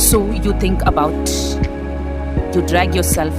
So you think about, you drag yourself,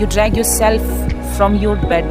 you drag yourself from your bed।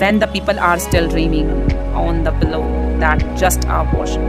When the people are still dreaming on the pillow that just are washing,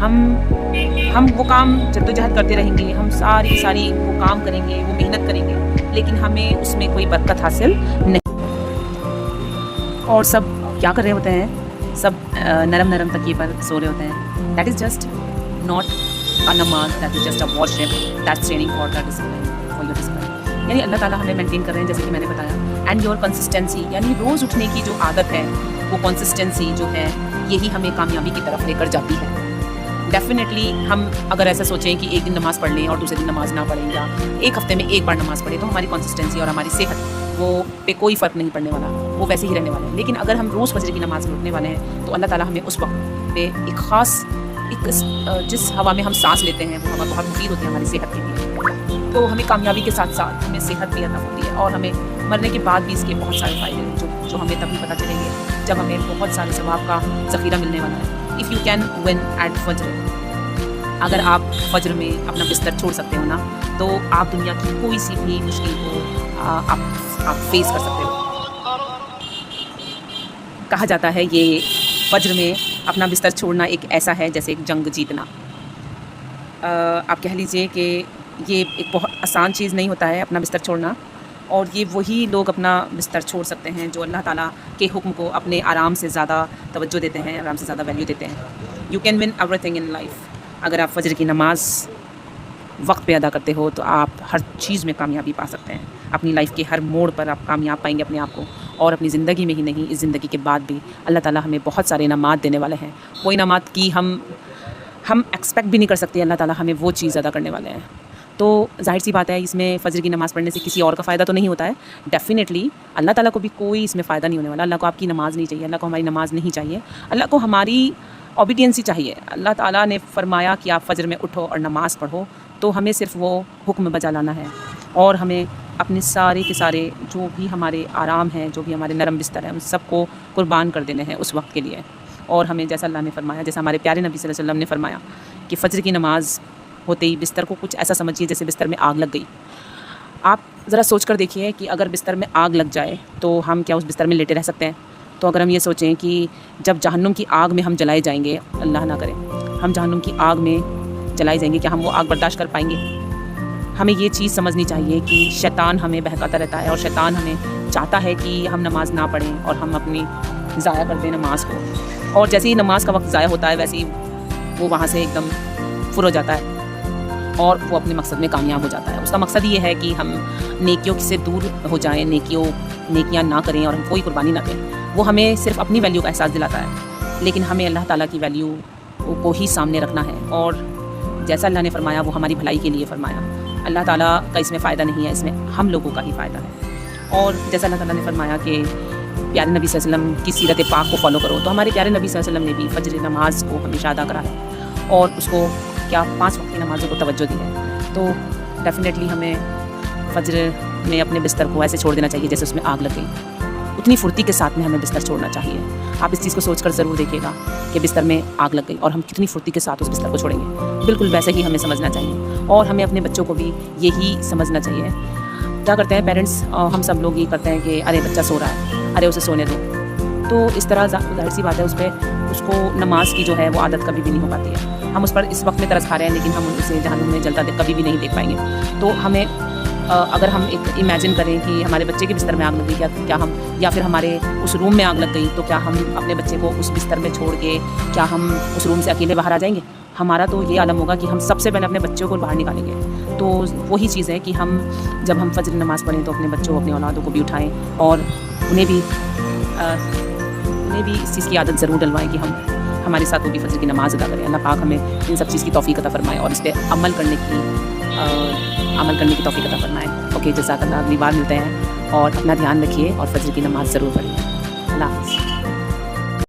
ہم وہ کام جدوجہد کرتے رہیں گے، ہم ساری وہ کام کریں گے، وہ محنت کریں گے، لیکن ہمیں اس میں کوئی برکت حاصل نہیں. اور سب کیا کر رہے ہوتے ہیں؟ سب نرم تکیے پر سو رہے ہوتے ہیں. That is just not a نماز، that is just a worship, that's training for the discipline, for your discipline. یعنی اللہ تعالیٰ ہمیں مینٹین کر رہے ہیں جیسے کہ میں نے بتایا. اینڈ یور کنسسٹینسی، یعنی روز اٹھنے کی جو عادت ہے، وہ کنسسٹینسی جو ہے، یہی ہمیں کامیابی کی طرف لے کر جاتی ہے. ڈیفینیٹلی ہم اگر ایسا سوچیں کہ ایک دن نماز پڑھ لیں اور دوسرے دن نماز نہ پڑھیں، یا ایک ہفتے میں ایک بار نماز پڑھیں، تو ہماری کنسسٹینسی اور ہماری صحت وہ پہ کوئی فرق نہیں پڑنے والا، وہ ویسے ہی رہنے والے ہیں. لیکن اگر ہم روز فجر کی نماز میں اٹھنے والے ہیں تو اللہ تعالیٰ ہمیں اس وقت پہ ایک خاص جس ہوا میں ہم سانس لیتے ہیں، وہ ہوا بہت مفید ہوتی ہے ہماری صحت کے لیے. تو ہمیں کامیابی کے ساتھ ساتھ ہمیں صحت بھی عطا ہوتی ہے، اور ہمیں مرنے کے بعد بھی اس کے بہت سارے فائدے ہیں جو ہمیں تبھی پتہ چلیں گے جب ہمیں بہت سارے ثواب کا ذخیرہ ملنے والا ہے. If you can one at فجر، اگر آپ فجر میں اپنا بستر چھوڑ سکتے ہو نا، تو آپ دنیا کی کوئی سی بھی مشکل کو آپ فیس کر سکتے ہو. کہا جاتا ہے یہ فجر میں اپنا بستر چھوڑنا ایک ایسا ہے جیسے ایک جنگ جیتنا. آپ کہہ لیجئے کہ یہ ایک بہت آسان چیز نہیں ہوتا ہے اپنا بستر چھوڑنا، اور یہ وہی لوگ اپنا بستر چھوڑ سکتے ہیں جو اللہ تعالیٰ کے حکم کو اپنے آرام سے زیادہ توجہ دیتے ہیں، آرام سے زیادہ ویلیو دیتے ہیں. You can one every thing in life. اگر آپ فجر کی نماز وقت پہ ادا کرتے ہو تو آپ ہر چیز میں کامیابی پا سکتے ہیں. اپنی لائف کے ہر موڑ پر آپ کامیاب پائیں گے اپنے آپ کو، اور اپنی زندگی میں ہی نہیں، اس زندگی کے بعد بھی اللہ تعالیٰ ہمیں بہت سارے انعامات دینے والے ہیں. وہ انعامات کی ہم ایکسپیکٹ بھی نہیں کر سکتے. اللہ تعالیٰ ہمیں وہ چیز ادا کرنے والے ہیں. تو ظاہر سی بات ہے، اس میں فجر کی نماز پڑھنے سے کسی اور کا فائدہ تو نہیں ہوتا ہے. ڈیفینیٹلی اللہ تعالیٰ کو بھی کوئی اس میں فائدہ نہیں ہونے والا. اللہ کو آپ کی نماز نہیں چاہیے، اللہ کو ہماری نماز نہیں چاہیے، اللہ کو ہماری اوبیڈینسی چاہیے. اللہ تعالیٰ نے فرمایا کہ آپ فجر میں اٹھو اور نماز پڑھو، تو ہمیں صرف وہ حکم بجا لانا ہے، اور ہمیں اپنے سارے کے سارے جو بھی ہمارے آرام ہیں، جو بھی ہمارے نرم بستر ہیں، ان سب کو قربان کر دینے ہیں اس وقت کے لیے. اور ہمیں جیسا اللہ نے فرمایا، جیسا ہمارے پیارے نبی صلی اللہ علیہ وسلم نے فرمایا کہ فجر کی نماز ہوتے ہی بستر کو کچھ ایسا سمجھیے جیسے بستر میں آگ لگ گئی. آپ ذرا سوچ کر دیکھیے کہ اگر بستر میں آگ لگ جائے تو ہم کیا اس بستر میں لیٹے رہ سکتے ہیں؟ تو اگر ہم یہ سوچیں کہ جب جہنم کی آگ میں ہم جلائے جائیں گے، اللہ نہ کرے ہم جہنم کی آگ میں جلائے جائیں گے، کیا ہم وہ آگ برداشت کر پائیں گے؟ ہمیں یہ چیز سمجھنی چاہیے کہ شیطان ہمیں بہکاتا رہتا ہے، اور شیطان ہمیں چاہتا ہے کہ ہم نماز نہ پڑھیں اور ہم اپنی ضائع کر دیں نماز کو. اور جیسے ہی نماز کا وقت ضائع ہوتا ہے، ویسے ہی وہ وہاں سے ایک دم فر ہو جاتا ہے اور وہ اپنے مقصد میں کامیاب ہو جاتا ہے. اس کا مقصد یہ ہے کہ ہم نیکیوں سے دور ہو جائیں، نیکیاں نہ کریں اور ہم کوئی قربانی نہ کریں. وہ ہمیں صرف اپنی ویلیو کا احساس دلاتا ہے، لیکن ہمیں اللہ تعالیٰ کی ویلیو کو ہی سامنے رکھنا ہے. اور جیسا اللہ نے فرمایا وہ ہماری بھلائی کے لیے فرمایا. اللہ تعالیٰ کا اس میں فائدہ نہیں ہے، اس میں ہم لوگوں کا ہی فائدہ ہے. اور جیسا اللہ تعالیٰ نے فرمایا کہ پیارے نبی صلی اللہ علیہ وسلم کی سیرت پاک کو فالو کرو، تو ہمارے پیارے نبی صلی اللہ علیہ وسلم نے بھی فجر نماز کو ہمیشہ ادا کرا ہے، اور اس کو کیا 5 وقت کی نمازوں کو توجہ دی ہے. تو ڈیفینیٹلی ہمیں فجر میں اپنے بستر کو ایسے چھوڑ دینا چاہیے جیسے اس میں آگ لگ گئی. اتنی پھرتی کے ساتھ میں ہمیں بستر چھوڑنا چاہیے. آپ اس چیز کو سوچ کر ضرور دیکھیے گا کہ بستر میں آگ لگ گئی اور ہم کتنی پھرتی کے ساتھ اس بستر کو چھوڑیں گے. بالکل ویسے ہی ہمیں سمجھنا چاہیے، اور ہمیں اپنے بچوں کو بھی یہی سمجھنا چاہیے. کیا کرتے ہیں پیرنٹس، ہم سب لوگ یہ کرتے ہیں کہ ارے بچہ سو رہا ہے، ارے اسے سونے دو. تو اس طرح ظاہر سی بات ہے اس کو نماز کی جو ہے وہ عادت کبھی بھی نہیں ہو پاتی ہے. ہم اس پر اس وقت میں ترس کھا رہے ہیں، لیکن ہم اسے جہنم میں جلتا کبھی بھی نہیں دیکھ پائیں گے. تو ہمیں اگر ہم ایک امیجن کریں کہ ہمارے بچے کے بستر میں آگ لگ گئی، کیا ہم، یا پھر ہمارے اس روم میں آگ لگ گئی، تو کیا ہم اپنے بچے کو اس بستر میں چھوڑ کے کیا ہم اس روم سے اکیلے باہر آ جائیں گے؟ ہمارا تو یہ عالم ہوگا کہ ہم سب سے پہلے اپنے بچوں کو باہر نکالیں گے. تو وہی چیز ہے کہ ہم جب ہم فجر نماز پڑھیں تو اپنے بچوں، اپنے اولادوں کو بھی اٹھائیں، اور انہیں بھی اس چیز کی عادت ضرور ڈلوائیں کہ ہمارے ساتھ وہ بھی فجر کی نماز ادا کریں. اللہ پاک ہمیں ان سب چیز کی توفیق عطا فرمائے اور اس پہ عمل کرنے کی توفیق عطا فرمائے. اوکے، جزاک اللہ. اگلی بار ملتے ہیں، اور اپنا دھیان رکھیے اور فجر کی نماز ضرور پڑھیے. اللہ حافظ.